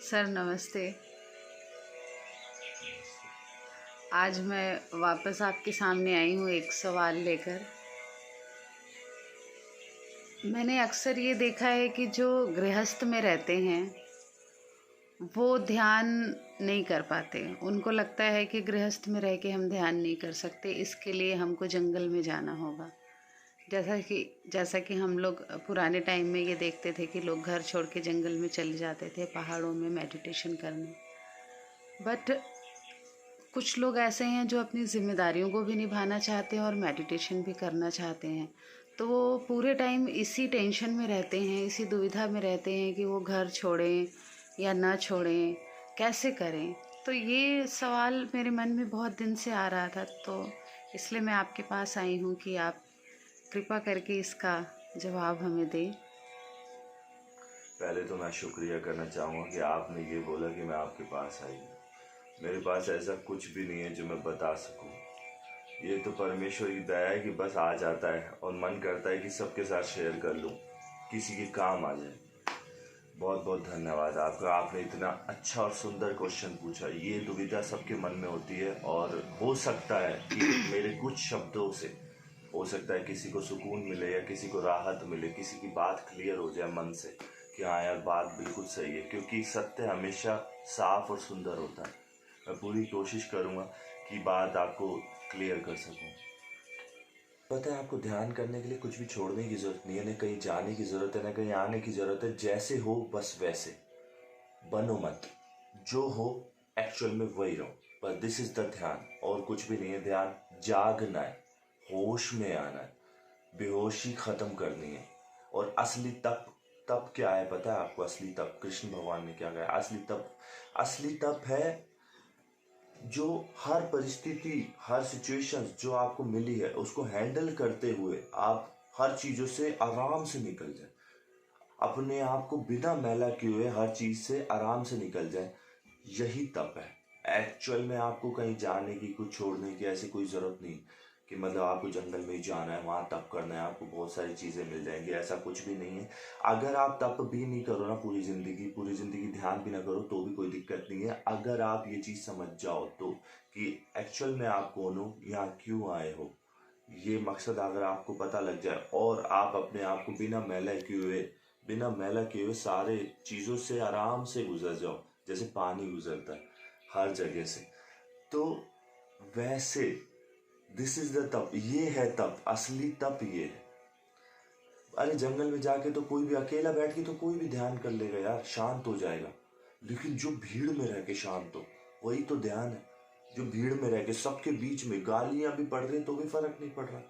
Sir नमस्ते। आज मैं वापस आपके सामने आई हूँ एक सवाल लेकर। मैंने अक्सर ये देखा है कि जो गृहस्थ में रहते हैं वो ध्यान नहीं कर पाते। उनको लगता है कि गृहस्थ में रह के हम ध्यान नहीं कर सकते, इसके लिए हमको जंगल में जाना होगा। जैसा कि हम लोग पुराने टाइम में ये देखते थे कि लोग घर छोड़ के जंगल में चले जाते थे पहाड़ों में मेडिटेशन करने। बट कुछ लोग ऐसे हैं जो अपनी ज़िम्मेदारियों को भी निभाना चाहते हैं और मेडिटेशन भी करना चाहते हैं, तो वो पूरे टाइम इसी टेंशन में रहते हैं, इसी दुविधा में रहते हैं कि वो घर छोड़ें या ना छोड़ें, कैसे करें। तो ये सवाल मेरे मन में बहुत दिन से आ रहा था, तो इसलिए मैं आपके पास आई हूँ कि आप कृपा करके इसका जवाब हमें दें। पहले तो मैं शुक्रिया करना चाहूँगा कि आपने ये बोला कि मैं आपके पास आई हूँ। मेरे पास ऐसा कुछ भी नहीं है जो मैं बता सकूँ। ये तो परमेश्वर की दया है कि बस आ जाता है और मन करता है कि सबके साथ शेयर कर लूँ, किसी के काम आ जाए। बहुत बहुत धन्यवाद आपका। आपने इतना अच्छा और सुंदर क्वेश्चन पूछा। ये दुविधा सबके मन में होती है और हो सकता है कि मेरे कुछ शब्दों से हो सकता है किसी को सुकून मिले या किसी को राहत मिले, किसी की बात क्लियर हो जाए मन से कि हाँ यार बात बिल्कुल सही है, क्योंकि सत्य हमेशा साफ और सुंदर होता है। मैं पूरी कोशिश करूँगा कि बात आपको क्लियर कर सकूँ। पता है, आपको ध्यान करने के लिए कुछ भी छोड़ने की ज़रूरत नहीं है, न कहीं जाने की ज़रूरत है, न कहीं आने की ज़रूरत है। जैसे हो बस वैसे बनो मत, जो हो एक्चुअल में वही रहो। पर दिस इज़ द ध्यान, और कुछ भी नहीं है। ध्यान जागना है, होश में आना है, बेहोशी ख़त्म करनी है। और असली तप, तप क्या है पता है आपको? असली तप कृष्ण भगवान ने क्या कहा? असली तप है जो हर परिस्थिति, हर सिचुएशन जो आपको मिली है उसको हैंडल करते हुए आप हर चीज़ों से आराम से निकल जाए, अपने आप को बिना मैला किए हुए हर चीज़ से आराम से निकल जाए। यही तप है। एक्चुअल में आपको कहीं जाने की, कुछ छोड़ने की ऐसी कोई ज़रूरत नहीं कि मतलब आपको जंगल में ही जाना है, वहाँ तप करना है, आपको बहुत सारी चीज़ें मिल जाएंगी। ऐसा कुछ भी नहीं है। अगर आप तप भी नहीं करो ना पूरी ज़िंदगी ध्यान भी ना करो तो भी कोई दिक्कत नहीं है। अगर आप ये चीज़ समझ जाओ तो कि एक्चुअल में आप कौन हो, यहाँ क्यों आए हो, ये मकसद अगर आपको पता लग जाए और आप अपने आप को बिना मैला किए हुए सारे चीज़ों से आराम से गुजर जाओ, जैसे पानी गुजरता है हर जगह से, तो वैसे दिस इज द तप। ये है तप, असली तप ये है। अरे जंगल में जाके तो कोई भी अकेला बैठ के तो कोई भी ध्यान कर लेगा यार, शांत हो जाएगा। लेकिन जो भीड़ में रह के शांत हो, वही तो ध्यान है। जो भीड़ में रह के सबके बीच में गालियां भी पड़ रही तो भी फर्क नहीं पड़ रहा,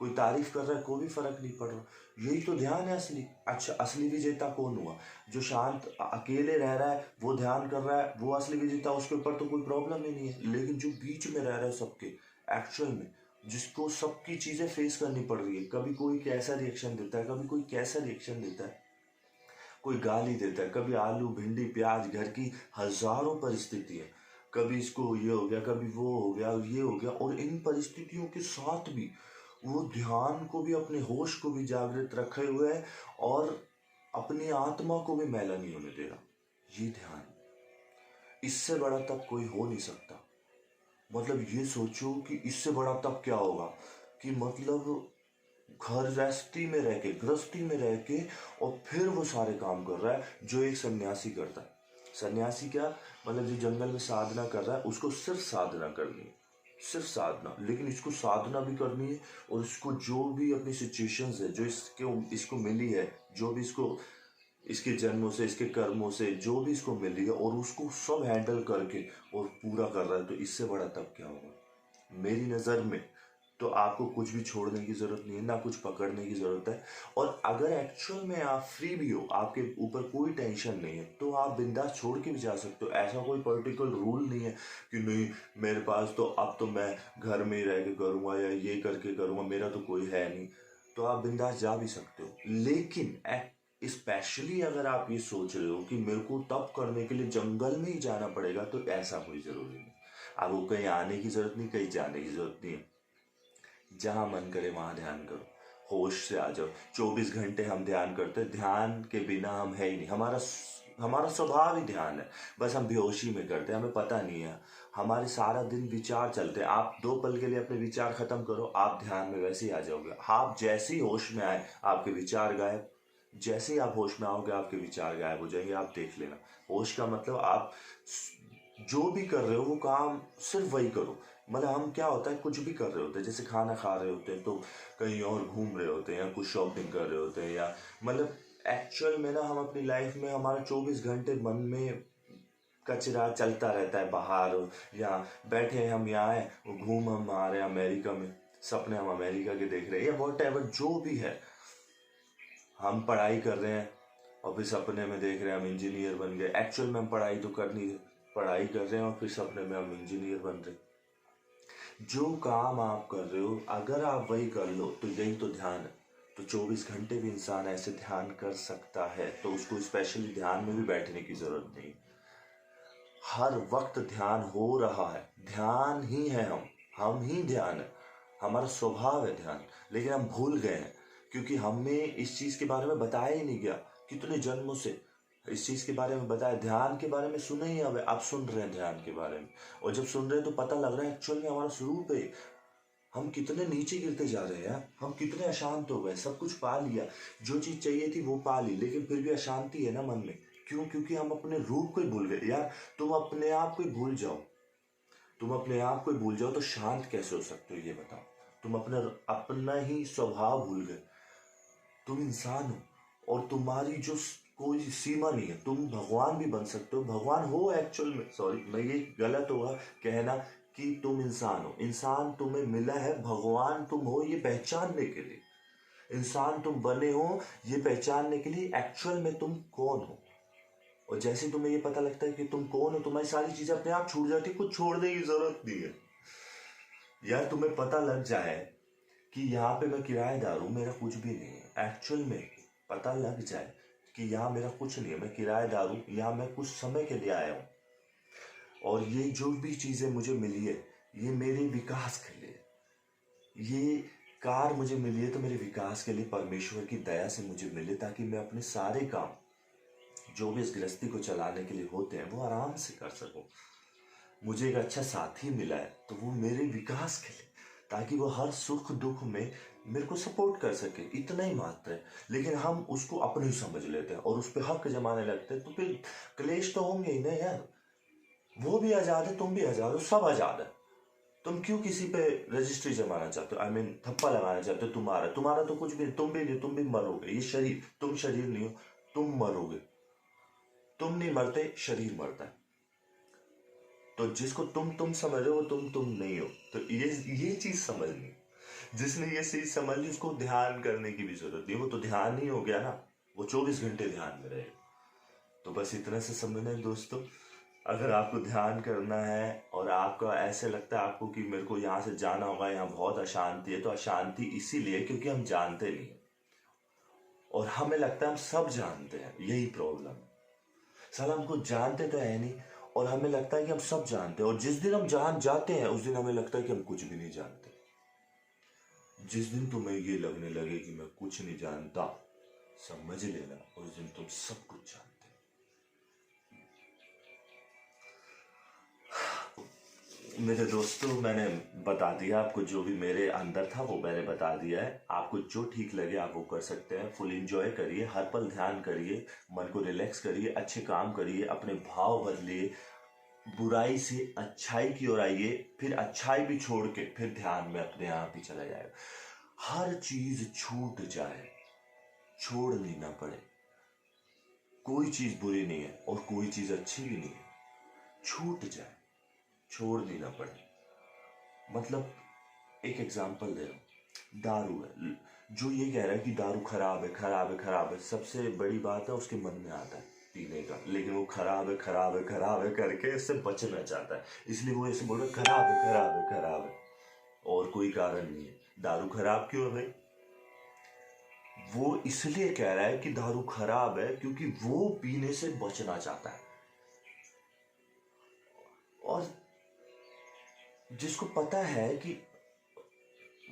कोई तारीफ कर रहा है कोई भी फर्क नहीं पड़ रहा, यही तो ध्यान है असली। अच्छा, असली विजेता कौन हुआ? जो शांत अकेले रह रहा है वो ध्यान कर रहा है, वो असली विजेता। उसके ऊपर तो कोई प्रॉब्लम ही नहीं है। लेकिन जो बीच में रह रहा है सबके, एक्चुअल में जिसको सबकी चीजें फेस करनी पड़ रही है, कभी कोई कैसा रिएक्शन देता है, कभी कोई कैसा रिएक्शन देता है, कोई गाली देता है, कभी आलू भिंडी प्याज, घर की हजारों परिस्थिति है, कभी इसको ये हो गया, कभी वो हो गया, ये हो गया। और इन परिस्थितियों के साथ भी वो ध्यान को भी, अपने होश को भी जागृत रखे हुए है और अपनी आत्मा को भी मैला नहीं होने दे रहा। ये ध्यान, इससे बड़ा तप कोई हो नहीं सकता। मतलब ये सोचो कि इससे बड़ा तप क्या होगा कि मतलब गृहस्थी में रह के और फिर वो सारे काम कर रहा है जो एक सन्यासी करता है। सन्यासी क्या मतलब? जो जंगल में साधना कर रहा है उसको सिर्फ साधना करनी है, सिर्फ साधना। लेकिन इसको साधना भी करनी है और इसको जो भी अपनी सिचुएशंस है जो इसको मिली है, जो भी इसके जन्मों से, इसके कर्मों से जो भी इसको मिली है, और उसको सब हैंडल करके और पूरा कर रहा है, तो इससे बड़ा तब क्या होगा मेरी नज़र में? तो आपको कुछ भी छोड़ने की ज़रूरत नहीं है, ना कुछ पकड़ने की ज़रूरत है। और अगर एक्चुअल में आप फ्री भी हो, आपके ऊपर कोई टेंशन नहीं है, तो आप बिंदास छोड़ के भी जा सकते हो। ऐसा कोई पर्टिकुलर रूल नहीं है कि नहीं मेरे पास तो अब तो मैं घर में ही रह के करूँगा या ये करके करूँगा, मेरा तो कोई है नहीं, तो आप बिंदास जा भी सकते हो। लेकिन स्पेशली अगर आप ये सोच रहे हो कि मेरे को तप करने के लिए जंगल में ही जाना पड़ेगा, तो ऐसा कोई ज़रूरी नहीं। आपको कहीं आने की ज़रूरत नहीं, कहीं जाने की ज़रूरत नहीं है। जहाँ मन करे वहाँ ध्यान करो, होश से आ जाओ। 24 घंटे हम ध्यान करते हैं, ध्यान के बिना हम है ही नहीं। हमारा हमारा स्वभाव ही ध्यान है। बस हम बेहोशी में करते हैं, हमें पता नहीं है। हमारे सारा दिन विचार चलते हैं। आप 2 पल के लिए अपने विचार खत्म करो, आप ध्यान में वैसे ही आ जाओगे। आप जैसे ही होश में आए आपके विचार गायब, जैसे ही आप होश में आओगे आपके विचार गायब हो जाएंगे। आप देख लेना, होश का मतलब आप जो भी कर रहे हो वो काम सिर्फ वही करो। मतलब हम क्या होता है, कुछ भी कर रहे होते हैं, जैसे खाना खा रहे होते हैं तो कहीं और घूम रहे होते हैं या कुछ शॉपिंग कर रहे होते हैं, या मतलब एक्चुअल में ना हम अपनी लाइफ में हमारा 24 घंटे मन में कचरा चलता रहता है बाहर, या बैठे हैं हम यहाँ है, घूम हम आ रहे हैं अमेरिका में, सपने हम अमेरिका के देख रहे हैं, या वॉट एवर जो भी है। हम पढ़ाई कर रहे हैं और फिर सपने में देख रहे हैं हम इंजीनियर बन गए। एक्चुअल में हम पढ़ाई तो कर नहीं रहे, पढ़ाई कर रहे हैं और फिर सपने में हम इंजीनियर बन रहे। जो काम आप कर रहे हो अगर आप वही कर लो तो यही तो ध्यान है। तो 24 घंटे भी इंसान ऐसे ध्यान कर सकता है, तो उसको स्पेशली ध्यान में भी बैठने की जरूरत नहीं। हर वक्त ध्यान हो रहा है, ध्यान ही है हम ही ध्यान है, हमारा स्वभाव है ध्यान। लेकिन हम भूल गए हैं क्योंकि हमें इस चीज के बारे में बताया ही नहीं गया। कितने जन्मों से इस चीज के बारे में बताया, ध्यान के बारे में सुने ही, अब आप सुन रहे हैं ध्यान के बारे में। और जब सुन रहे हैं तो पता लग रहा है एक्चुअल में हमारा स्वरूप है। हम कितने नीचे गिरते जा रहे हैं यार, हम कितने अशांत हो गए। सब कुछ पा लिया, जो चीज चाहिए थी वो पा ली, लेकिन फिर भी अशांति है ना मन में। क्यों? क्योंकि हम अपने रूप को ही भूल गए यार। तुम अपने आप को ही भूल जाओ, तुम अपने आप को ही भूल जाओ तो शांत कैसे हो सकते हो ये बताओ। तुम अपना ही स्वभाव भूल गए। तुम इंसान हो और तुम्हारी जो कोई सीमा नहीं है। तुम भगवान भी बन सकते हो, भगवान हो एक्चुअल में। सॉरी, मैं ये गलत होगा कहना कि तुम इंसान हो। इंसान तुम्हें मिला है, भगवान तुम हो ये पहचानने के लिए। इंसान तुम बने हो ये पहचानने के लिए एक्चुअल में तुम कौन हो। और जैसे तुम्हें ये पता लगता है कि तुम कौन हो, तुम्हारी सारी चीजें अपने आप छूट जाती है। कुछ छोड़ने की जरूरत नहीं है यार। तुम्हें पता लग जाए कि यहाँ पे मैं किराएदार हूँ, मेरा कुछ भी नहीं है। एक्चुअल में पता लग जाए कि यहाँ मेरा कुछ नहीं है, मैं किराएदार हूँ, यहाँ मैं कुछ समय के लिए आया हूँ, और ये जो भी चीजें मुझे मिली है ये मेरे विकास के लिए। ये कार मुझे मिली है तो मेरे विकास के लिए, परमेश्वर की दया से मुझे मिले, ताकि मैं अपने सारे काम जो भी इस गृहस्थी को चलाने के लिए होते हैं वो आराम से कर सकूं। मुझे एक अच्छा साथी मिला है तो वो मेरे विकास के लिए, ताकि वो हर सुख दुख में मेरे को सपोर्ट कर सके। इतना ही मात्र है। लेकिन हम उसको अपने ही समझ लेते हैं और उस पर हक जमाने लगते हैं, तो फिर क्लेश तो होंगे ही ना यार। वो भी आजाद है, तुम भी आजाद हो, सब आजाद है। तुम क्यों किसी पे रजिस्ट्री जमाना चाहते हो? थप्पा लगाना चाहते हो? तुम्हारा तो कुछ भी, तुम भी नहीं, तुम भी मरोगे। ये शरीर, तुम शरीर नहीं हो, तुम मरोगे। तुम नहीं मरते, शरीर मरता है। तो जिसको तुम समझ रहे हो तुम नहीं हो। तो ये चीज समझनी। जिसने ये चीज समझ ली उसको ध्यान करने की भी जरूरत नहीं। वो तो ध्यान ही हो गया ना, वो 24 घंटे ध्यान में रहेगा। तो बस इतना से समझना है दोस्तों। अगर आपको ध्यान करना है और आपको ऐसे लगता है आपको कि मेरे को यहाँ से जाना होगा, यहाँ बहुत अशांति है, तो अशांति इसीलिए क्योंकि हम जानते नहीं है। और हमें लगता है हम सब जानते हैं, यही प्रॉब्लम है। साला हमको जानते तो है नहीं, और हमें लगता है कि हम सब जानते हैं। और जिस दिन हम जान जाते हैं उस दिन हमें लगता है कि हम कुछ भी नहीं जानते। जिस दिन तुम्हें ये लगने लगे कि मैं कुछ नहीं जानता, समझ लेना उस दिन तुम सब कुछ जानते। मेरे दोस्तों, मैंने बता दिया आपको, जो भी मेरे अंदर था वो मैंने बता दिया है। आपको जो ठीक लगे आप वो कर सकते हैं। फुल एंजॉय करिए, हर पल ध्यान करिए, मन को रिलैक्स करिए, अच्छे काम करिए, अपने भाव बदलिए, बुराई से अच्छाई की ओर आइए, फिर अच्छाई भी छोड़ के फिर ध्यान में अपने आप ही चला जाएगा। हर चीज छूट जाए, छोड़नी ना पड़े। कोई चीज बुरी नहीं है और कोई चीज अच्छी भी नहीं है। छूट जाए, छोड़नी ना पड़े। मतलब एक एग्जांपल दे रहा हूँ, दारू है। जो ये कह रहा है कि दारू खराब है, खराब है, खराब है, सबसे बड़ी बात है उसके मन में आता है पीने का, लेकिन वो खराब है, खराब है, खराब है करके इससे बचना चाहता है। इसलिए वो ऐसे बोल रहा है खराब है, खराब है, खराब है, और कोई कारण नहीं है। दारू खराब क्यों है भाई? वो इसलिए कह रहा है कि दारू खराब है क्योंकि वो पीने से बचना चाहता है। और जिसको पता है कि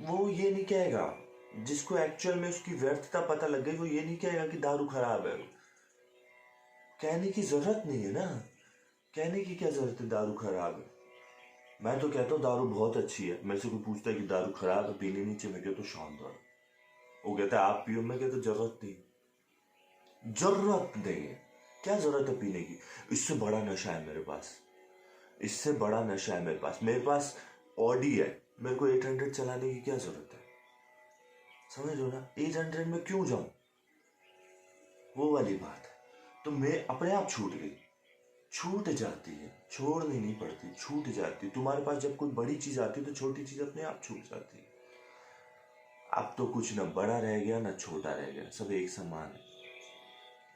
वो ये नहीं कहेगा, जिसको एक्चुअल में उसकी व्यर्थता पता लग गई वो ये नहीं कहेगा कि दारू खराब है। कहने की जरूरत नहीं है ना, कहने की क्या जरूरत है दारू खराब है। मैं तो कहता हूँ दारू बहुत अच्छी है। मेरे से कोई पूछता है कि दारू खराब है, पीनी नहीं चाहिए, मैं कहता हूँ शानदार। वो कहता है आप पियो, मैं कहता हूँ जरूरत नहीं, जरूरत नहीं है। क्या जरूरत है पीने की? इससे बड़ा नशा है मेरे पास, इससे बड़ा नशा है मेरे पास ऑडी है, मेरे को 800 चलाने की क्या जरूरत है? समझ लो ना, 800 में क्यों जाऊं, वो वाली बात है। तो मैं अपने आप छूट गई, छूट जाती है, छोड़नी नहीं पड़ती, छूट जाती। तुम्हारे पास जब कोई बड़ी चीज आती है तो छोटी चीज अपने आप छूट जाती है। अब तो कुछ ना बड़ा रह गया ना छोटा रह गया, सब एक समान है।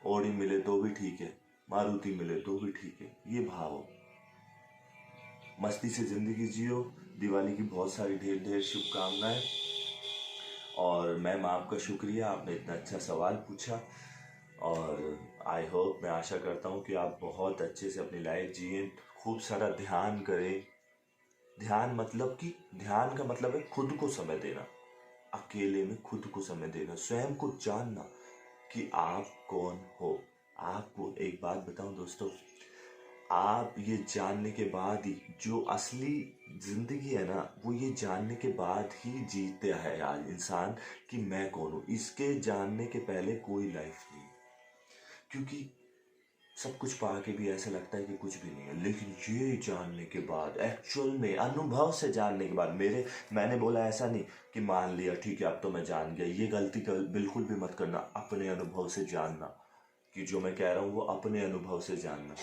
ऑडी मिले तो भी ठीक है, मारुति मिले तो भी ठीक है, ये भाव। मस्ती से जिंदगी जियो। दिवाली की बहुत सारी ढेर ढेर शुभकामनाएं। और मैम आपका शुक्रिया, आपने इतना अच्छा सवाल पूछा। और आई होप, मैं आशा करता हूँ कि आप बहुत अच्छे से अपनी लाइफ जिए, खूब सारा ध्यान करें। ध्यान का मतलब है खुद को समय देना, अकेले में खुद को समय देना, स्वयं को जानना कि आप कौन हो। आपको एक बात बताऊं दोस्तों, आप ये जानने के बाद ही जो असली जिंदगी है ना, वो ये जानने के बाद ही जीते है आज इंसान कि मैं कौन हूं। इसके जानने के पहले कोई लाइफ नहीं, क्योंकि सब कुछ पा के भी ऐसा लगता है कि कुछ भी नहीं है। लेकिन ये जानने के बाद, एक्चुअल में अनुभव से जानने के बाद, मैंने बोला ऐसा नहीं कि मान लिया ठीक है अब तो मैं जान गया, ये गलती बिल्कुल भी मत करना। अपने अनुभव से जानना कि जो मैं कह रहा हूँ वो अपने अनुभव से जानना,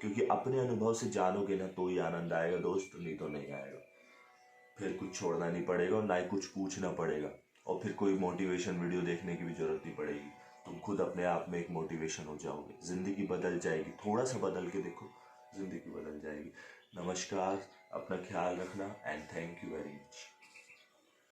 क्योंकि अपने अनुभव से जानोगे ना तो ही आनंद आएगा दोस्त, नहीं तो नहीं आएगा। फिर कुछ छोड़ना नहीं पड़ेगा और ना ही कुछ पूछना पड़ेगा, और फिर कोई मोटिवेशन वीडियो देखने की भी जरूरत नहीं पड़ेगी। तुम खुद अपने आप में एक मोटिवेशन हो जाओगे, जिंदगी बदल जाएगी। थोड़ा सा बदल के देखो, जिंदगी बदल जाएगी। नमस्कार, अपना ख्याल रखना and thank you very much.